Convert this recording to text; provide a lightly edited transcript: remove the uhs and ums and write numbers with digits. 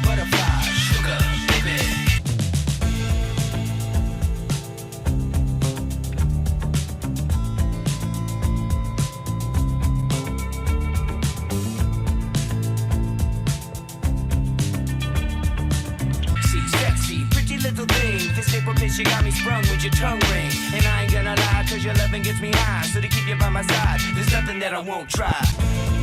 butterfly. Sugar, baby. Sexy, pretty little thing. This paper bitch, you got me sprung with your tongue ring. And I ain't gonna lie, cause your loving gets me high. So to keep you by my side, there's nothing that I won't try.